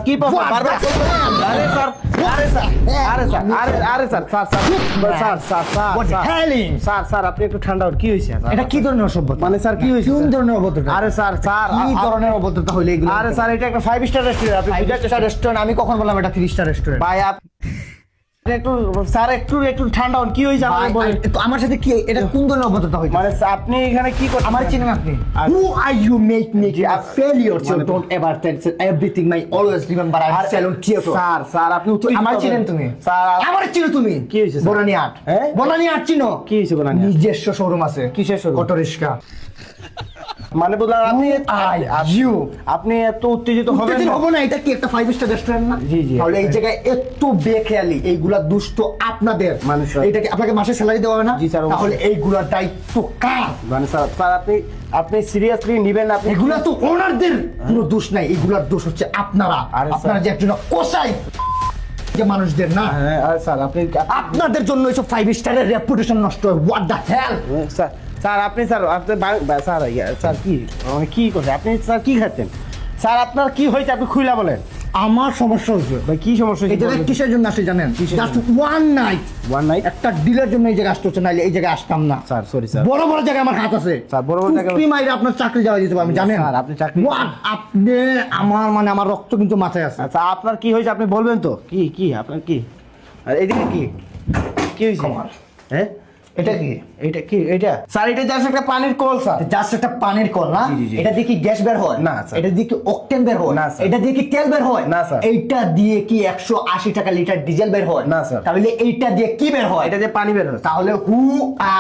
কি প্রবলেম বারবার আরে স্যার আরে স্যার আরে স্যার আরে sir sir sir sir sir sir আপনি একটু ঠান্ডা হন। কি হয়েছে এটা কি ধরনের অসভ্যতা? মানে স্যার কি হয়েছে কোন ধরনের অভদ্রতা? আরে স্যার স্যার কি ধরনের অভদ্রতা হইলো এগুলো? আরে স্যার এটা একটা 5 স্টার রেস্টুরেন্ট আপনি 5 স্টার রেস্টুরেন্ট? আমি কখন বললাম এটা 3 স্টার রেস্টুরেন্ট? ভাই একটু স্যার একটু ঠান্ডা হন। কি হয়েছে আমাকে বলেন। আমার সাথে কি এটা কোন ধরনের অভদ্রতা হইছে? মানে আপনি এখানে কি করছেন? আমার চিনেন আপনি? Who are you make me a failure? So don't ever tell everything. My always remember I salon theater. Sir sir আপনি আমার চিনেন তুমি? স্যার আমার চিনো তুমি? কি হয়েছে স্যার? বনানী আট। হ্যাঁ? বনানী আট চিনো? কি হয়েছে বনানী আট? নিজস্ব শোরুম আছে। কিসের শোরুম? Auto rickshaw. মানে বললাম আপনি এত উত্তেজিত হবেন উত্তেজিত না। হবো না, এটা কি একটা 5 স্টার রেস্টুরেন্ট না? জি, জি। তাহলে এই জায়গায় এত বেখেয়ালি এইগুলা দুষ্ট আপনাদের। মানে স্যার- এটা কি আপনাকে মাসে স্যালারি দেওয়া হবে না? জি স্যার, অবশ্যই। তাহলে এইগুলার দায়িত্ব কার? মানে স্যার স্যার আপনি সিরিয়াসলি নিবেন না? আপনি এগুলা তো ওনারদের কোনো দোষ নাই, এগুলার দোষ হচ্ছে আপনারা। আরে স্যার- আপনারা যে একজন কসাই যে মানুষদের না, হ্যাঁ আরে স্যার আপনি আপনাদের জন্য এইসব 5 স্টারের রেপুটেশন নষ্ট হয়। What the hell? Sir sir আপনি স্যার স্যার স্যার কি মানে কি করছে আপনি? স্যার কি খাচ্ছেন? স্যার আপনার কি হয়েছে আপনি খুইলা বলেন। আমার সমস্যা হয়েছে ভাই কি সমস্যা এই জায়গায় কিসের জন্য আসে জানেন? কিসের just one night, one night? একটা ডিলের জন্য এই জায়গায় আসতে হচ্ছে, নাইলে এই জায়গায় আসতাম না। Sir sorry sir. বড় বড় জায়গায় আমার হাত আছে স্যার, বড় বড় জায়গায়- চুক্তি মাইরে আপনার চাকরি যাওয়া যেতে পারবেন, জানেন? স্যার, আপনি চাকরি- What? আপনি আমার রক্ত কিন্তু মাথায় আছে। আচ্ছা আপনার কি হয়েছে আপনি বলবেন তো? কি আপনার কি? আর এদিকে কি হয়েছে? কমাল। হ্যাঁ এটা কি? এটা কি এটা? স্যার এটা জাস্ট একটা পানির কল স্যার। জাস্ট একটা পানির কল না? জি, জি, জি। এটা দিয়ে কি গ্যাস বের হয়? না, স্যার। এটা দিয়ে কি অকটেন বের হয়? না, স্যার। এটা দিয়ে কি তেল বের হয়? না, স্যার। এইটা দিয়ে কি 180 টাকা লিটার ডিজেল বের হয়? না, স্যার। তাহলে এইটা দিয়ে কি বের হয়? এটা যে পানি বের হয় তাহলে হু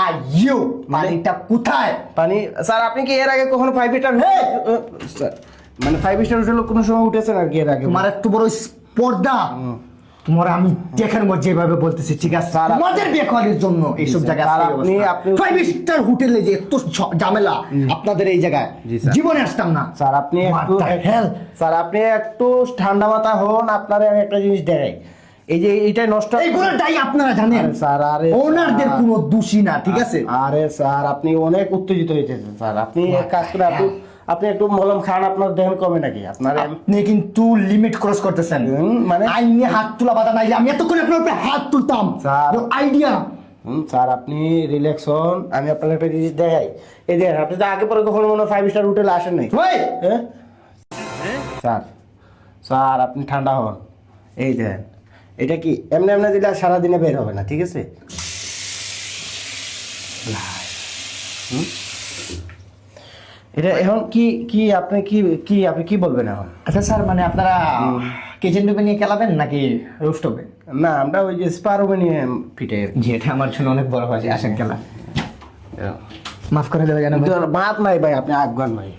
আর ইউ, পানিটা কোথায়? পানি। স্যার আপনি কি এর আগে কখনো 5 স্টার স্যার মানে 5 স্টার হোটেলে কোনো সময় উঠেছেন আর কি এর আগে? তোমার একটু বড় স্পর্ধা। তোমার আমি দেখেন যেভাবে বলতেছি, ঠিক আছে? স্যার, তোমাদের বেকারের জন্য এইসব স্যার, জায়গায় স্যার, আসতে আপনি- অবস্থা। আপনি- 5 স্টার হোটেলে যে এত ঝামেলা আপনাদের এই জায়গায়, জি, স্যার। জীবনে আসতাম না। স্যার আপনি একটু What the hell? স্যার আপনি একটু ঠান্ডা মাথা হন। আপনার আমি একটা জিনিস দেখাই, এই যে এইটাই নষ্ট। এইগুলোর দায়ী আপনারা জানেন। আরে স্যার, আরে ওনারদের স্যার। কোনো দোষী না, ঠিক আছে? আরে স্যার আপনি অনেক উত্তেজিত হয়েছেন স্যার। আপনি এক কাজ করে আপনি একটু মলম খান, আপনার দেহ কমে নাকি? আপনার আপনি কিন্তু লিমিট ক্রস করতেছেন। মানে? আইনে হাত তোলা বাধা নাই, আমি এতক্ষণ আপনার উপরে হাত তুলতাম। স্যার। আইডিয়া। স্যার আপনি রিল্যাক্স হন। আমি আপনার একটা জিনিস দেখাই। এই দেখেন, আপনি তো আগে পরে কখনো মনে 5 স্টার হোটেলে আসেন নাই। ওই হ্যাঁ স্যার স্যার আপনি ঠান্ডা হন। এই দেখেন, এটা কি এমনি এমনি দিলে আর সারাদিনে বের হবে না, ঠিক আছে? এটা এখন কি আপনি আপনি কি বলবেন এখন? আচ্ছা স্যার, মানে আপনারা কিচেন রুমে নিয়ে খেলাবেন নাকি রুফটপে? না, আমরা ওই যে স্পারুমে নিয়ে ফিটে আর কি। জি, এটা আমার জন্য অনেক বড় হয়েছে, আসেন খেলা। মাফ করে দেবে জানো ভাই? ভাত নাই ভাই, আপনি আগুন ভাই।